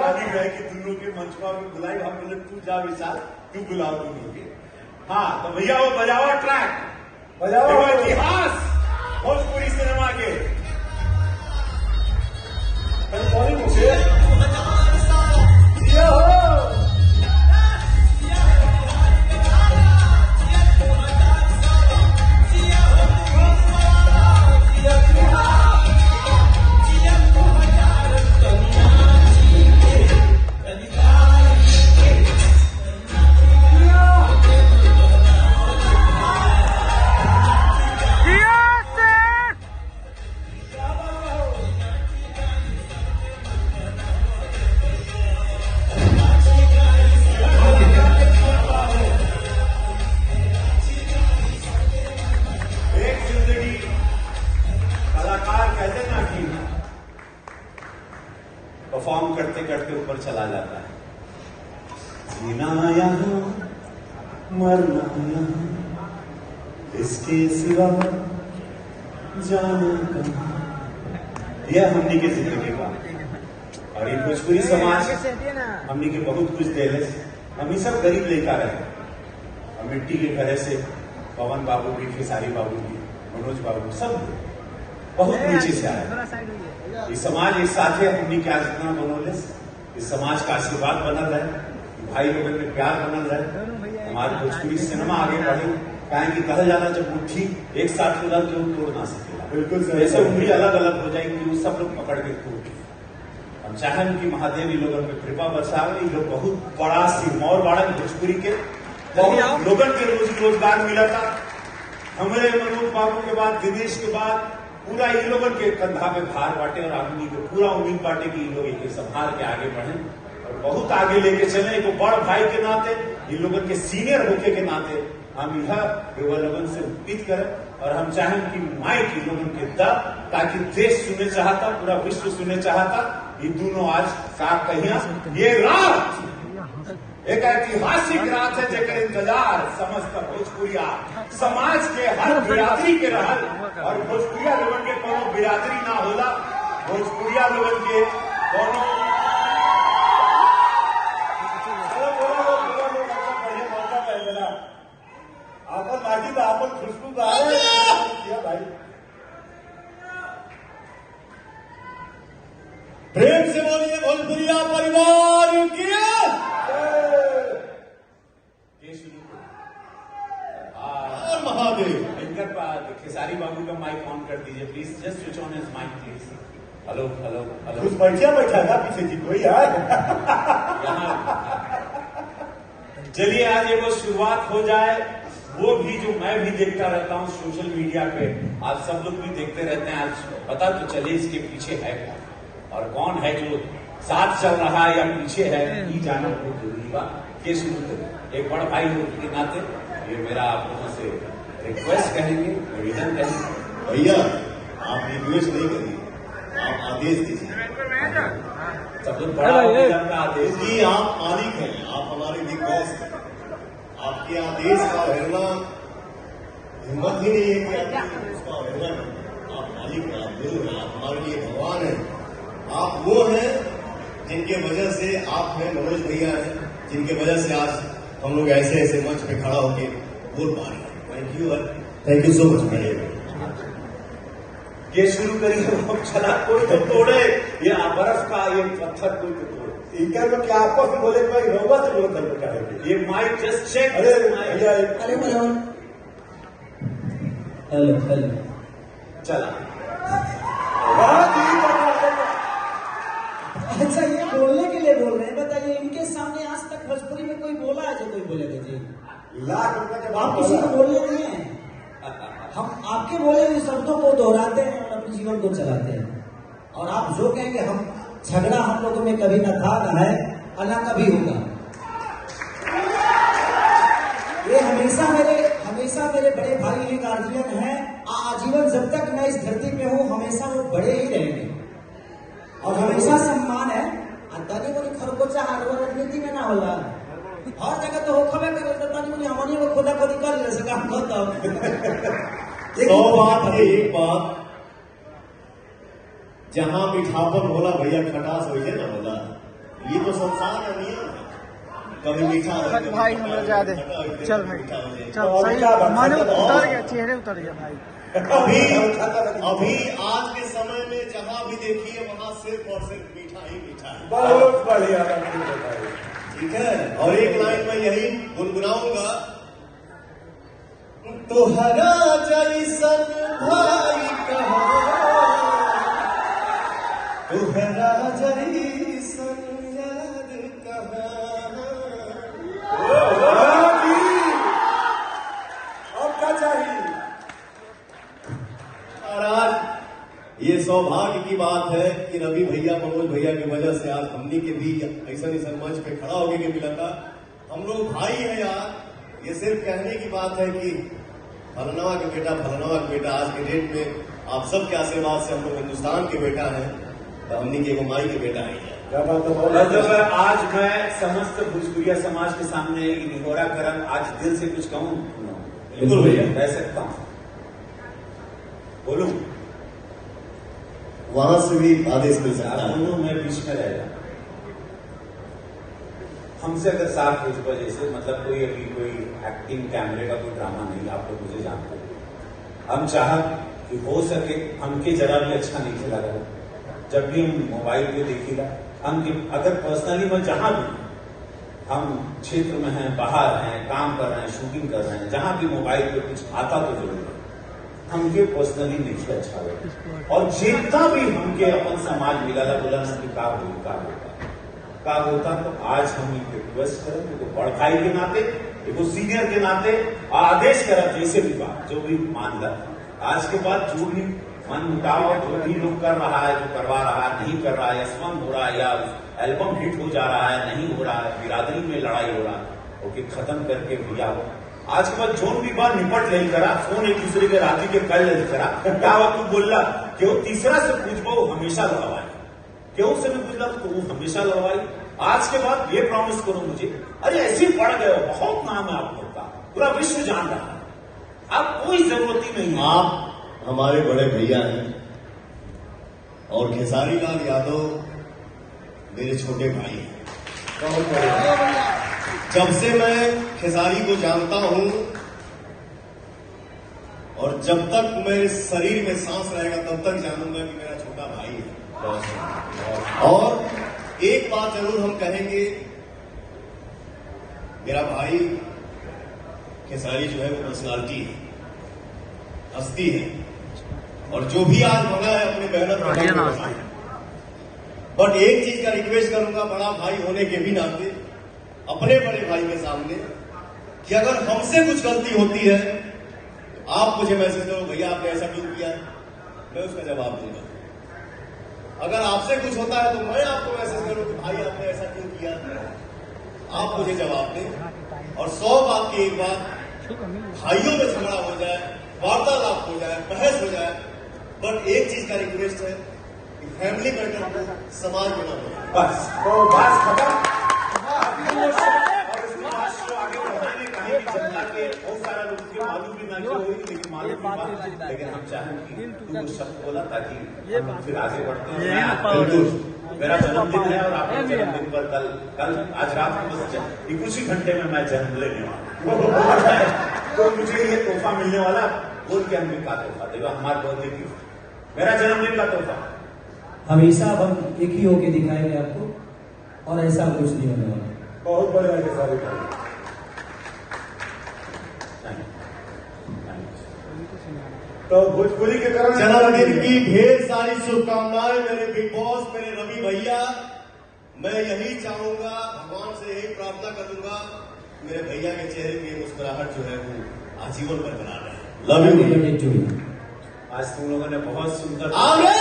स्वाभाविक है कि दोनों के मंचवा में बुलाई, हम बोले तू जा विशाल, तू बुलाओ दोनों के। हाँ तो भैया वो बजावा ट्रैक, बजावा इतिहास भोजपुरी सिनेमा के। मुझे परफॉर्म करते करते ऊपर चला जाता है। जीना यहाँ मरना यहाँ, इसके सिवा जाना कहाँ, यह हमनी के जिंदगी का। और ये भोजपुरी समाज हमनी के बहुत कुछ देले। हम ही सब गरीब लेकर रहे, और मिट्टी के घरे से पवन बाबू भी, खेसारी बाबू भी, मनोज बाबू सब बहुत नीचे से आया। इस समाज एक साथ है, हमने क्या जितना बनोले, इस समाज का आशीर्वाद बनल रहे, भाई लोगों में प्यार बनल रहे, हमारे भोजपुरी सिनेमा आगे बढ़े। कहें कि कहा जाना जब मुट्ठी एक साथ मिला तो तोड़ ना सकेला, बिल्कुल जैसे उंगली अलग अलग हो जाएगी वो सब लोग पकड़ के तोड़। हम चाहें कि महादेव इन लोगों में कृपा बरसावे। ये लोग बहुत बड़ा सिरमौर बाड़न भोजपुरी के, बहुत लोगों के रोजगार मिला था। हमारे मनोज बाबू के बाद, दिनेश के बाद पूरा इन लोगों के कंधा पे भार बांटे, और आदमी को पूरा उम्मीद बांटे कि इन लोग एक संभाल के आगे बढ़े और बहुत आगे लेके चले। एक बड़ भाई के नाते, इन लोगों के सीनियर होके के नाते हम यह युवा लोगों से उम्मीद करें। और हम चाहें कि माइक इन लोगों के द, ताकि देश सुनने चाहता, पूरा विश्व सुनने चाहता। ये दोनों आज साथ कहिया, ये रात एक ऐतिहासिक रात है जेकर इंतजार समस्त भोजपुरिया समाज के हर बिरादरी के रहल। और भोजपुरिया लोगन के कोनो बिरादरी ना होला, भोजपुरिया लोगन के कोनो आपन माटी तो आपन खुशबू किया भाई। प्रेम से बोलिए भोजपुरिया परिवार की। महादेव इनकर खेसारी बाबू का माइक ऑन कर दीजिए please, just switch on his mike please. Hello hello hello, कुछ बैठा था पीछे जी कोई यार। चलिए आज ये वो शुरुआत हो जाए, वो भी जो मैं भी देखता रहता हूँ सोशल मीडिया पे, आज सब लोग भी देखते रहते हैं। आज पता तो चले इसके पीछे है कौन, और कौन है जो साथ चल रहा है या पीछे है, ये जाना बहुत जरूरी बात। ये शुरू करें एक बड़ भाई होने के नाते, ये मेरा आप लोगों से रिक्वेस्ट कहेंगे, निवेदन कहेंगे। भैया आप रिक्वेस्ट नहीं करिए, आप आदेश दीजिए। सब लोग बड़ा का आदेश की, आप मालिक हैं, आप हमारे बिग बॉस हैं। आपके आदेश का उड़ना हिम्मत ही नहीं है कि आप उसका उड़ना। आप मालिक हैं, आप गुरु हैं, आप हमारे लिए भगवान हैं। आप वो हैं जिनके वजह से आप हैं, मनोज भैया हैं, जिनके वजह से आज हम लोग ऐसे ऐसे मंच पे खड़ा होके बोल पा रहे हैं। थैंक यू सो मच भैया। ये शुरू करिए, चला कोई तो तोड़े, ये बर्फ का ये पत्थर कोई तो तोड़े। इनका तो क्या आपस में बोले भाई रोबा से बोल कर बेटा, ये माइक जस्ट चेक। अरे भैया हेलो हेलो चला। अच्छा ये बोलने के लिए बोल रहे हैं, बताइए इनके सामने आज तक भोजपुरी में कोई बोला है जो कोई बोले थे जी? लाख रुपए के आप किसी को बोलने नहीं है, हम आपके बोले हुए शब्दों को दोहराते हैं और अपने जीवन को चलाते हैं। और आप जो कहेंगे हम झगड़ा हम लोगों में कभी न था, न है और न कभी होगा। ये हमेशा मेरे बड़े भाई हैं, गार्जियन हैं, आजीवन जब तक मैं इस धरती पे हूँ हमेशा वो बड़े ही रहेंगे और हमेशा सम्मान है। तनी मुनी खरगोचा हार्डवेयर राजनीति में ना होला, हर जगह तो होखबे करे, तो तनी मुनी हमनी को खोदा खोदी कर ले सका हम तो। सौ बात है एक बात, जहां मिठापन होला भैया खटास हो ना होला, ये तो संसार का नियम है, कभी मीठा हो कभी भाई हम लोग जा दे, चल भाई चल, सही माने उतर गया, चेहरे उतर गया भाई। अभी आज के समय में जहां भी देखिए वहां सिर्फ और सिर्फ मीठा ही मीठा है। बहुत बढ़िया। ठीक है, और एक लाइन में यही गुनगुनाऊंगा, तोहरा जैसन भाई कहाँ, तोहरा जैसन याद कहाँ। अब क्या चाहिए? और आज ये सौभाग्य की बात है कि रवि भैया मनोज भैया की वजह से आज हमनी के भी ऐसा मंच पे खड़ा होके के मिला था। हम लोग भाई हैं यार, ये सिर्फ कहने की बात है कि फलनवा के बेटा आज के डेट में आप सबके आशीर्वाद से हम लोग हिंदुस्तान के बेटा हैं, तो हमनी के माई के बेटा है। आज मैं समस्त भोजपुरिया समाज के सामने एक निहोरा करम आज दिल से कुछ कहूँ, बिल्कुल भैया कह सकता हूँ, बोलूं? वहां से भी आदेश मिल सकता है। दोनों में बीच में रहेगा। हमसे अगर 7 बजे से मतलब कोई अभी कोई एक्टिंग कैमरे का कोई ड्रामा नहीं, आप लोग मुझे जानते हैं। हम चाह कि हो सके हमके जरा भी अच्छा नहीं खेला करो, जब भी हम मोबाइल पे देखिएगा, हम अगर पर्सनली मैं जहां भी हम क्षेत्र में हैं, बाहर हैं, काम कर रहे हैं, शूटिंग कर रहे हैं, जहां भी मोबाइल पे कुछ आता तो जरूर है, हमके पर्सनली नहीं अच्छा लगे। और जितना भी हमके अपन समाज मिला बोला ना कि का होता तो आज हम एक रिक्वेस्ट करें, एगो बड़ भाई के नाते, एगो सीनियर के नाते आदेश करा, जैसे भी बात जो भी मान ला, आज के बाद जो भी मन मुटाव जो भी लोग कर रहा है, जो करवा रहा है, नहीं कर रहा है, स्मंग हो रहा है या एल्बम हिट हो जा रहा है, नहीं हो रहा है, बिरादरी में लड़ाई हो रहा है, ओके खत्म करके भैया हो आज के बाद जोन भी बात निपट ले करा, फोन एक दूसरे के राजी के कर ले करा, क्या हुआ तू बोलला क्यों तीसरा से पूछबो हमेशा लड़वाई, क्यों से भी पूछला तो वो हमेशा लड़वाई। आज के बाद ये प्रॉमिस करो मुझे, अरे ऐसे पड़ गए, बहुत नाम है आप लोग का, पूरा विश्व जान रहा है, आप कोई जरूरत ही नहीं है। आप हमारे बड़े भैया हैं और खेसारी लाल यादव मेरे छोटे भाई हैं। बहुत बढ़िया। जब से मैं खेसारी को जानता हूं और जब तक मेरे शरीर में सांस रहेगा तब तक जानूंगा कि मेरा छोटा भाई है। और एक बात जरूर हम कहेंगे, मेरा भाई खेसारी जो है वो पर्सनालिटी है, हस्ती है, और जो भी आज बना है अपने मेहनत बट एक चीज का रिक्वेस्ट करूंगा बड़ा भाई होने के भी नाते अपने बड़े भाई के सामने कि अगर हमसे कुछ गलती होती है तो आप मुझे मैसेज करो, भैया आपने ऐसा क्यों किया, मैं उसका जवाब दूंगा। अगर आपसे कुछ होता है तो मैं आपको मैसेज करूं कि भाई आपने ऐसा क्यों किया, आप मुझे जवाब दें। और 100 बात की एक बात, भाइयों में झगड़ा हो जाए, वार्तालाप हो जाए, बहस हो जाए, बट एक चीज का रिक्वेस्ट है कि फैमिली मैटर को समाज में ना हो, बस तो बात खत्म। और इसके बाद शो आगे बढ़ाने कहीं भी जनता के बहुत सारा लोग के मालूम भी ना क्यों हुई, लेकिन मालूम भी बात, लेकिन हम चाहेंगे कि तू वो शब्द बोला ताकि हम फिर आगे बढ़ते हैं। बिल्कुल मेरा जन्मदिन है और आपके जन्मदिन पर कल आज रात को बस कुछ ही घंटे में मैं जन्म लेने वाला तो मुझे ये तोहफा मिलने वाला, बोल के हमने का तोहफा देगा, हमारे बर्थडे की मेरा जन्मदिन का तोहफा। हमेशा अब हम एक ही होके दिखाएंगे आपको, और ऐसा कुछ नहीं होने वाला। बहुत बढ़िया के सारे तो भोजपुरी के कारण जन्मदिन की ढेर सारी शुभकामनाएं मेरे बिग बॉस, मेरे रवि भैया। मैं यही चाहूंगा, भगवान से यही प्रार्थना करूंगा, मेरे भैया के चेहरे की मुस्कुराहट जो है वो आजीवन बरकरार रहे। Love you. टू आज तुम लोगों ने बहुत सुंदर आगे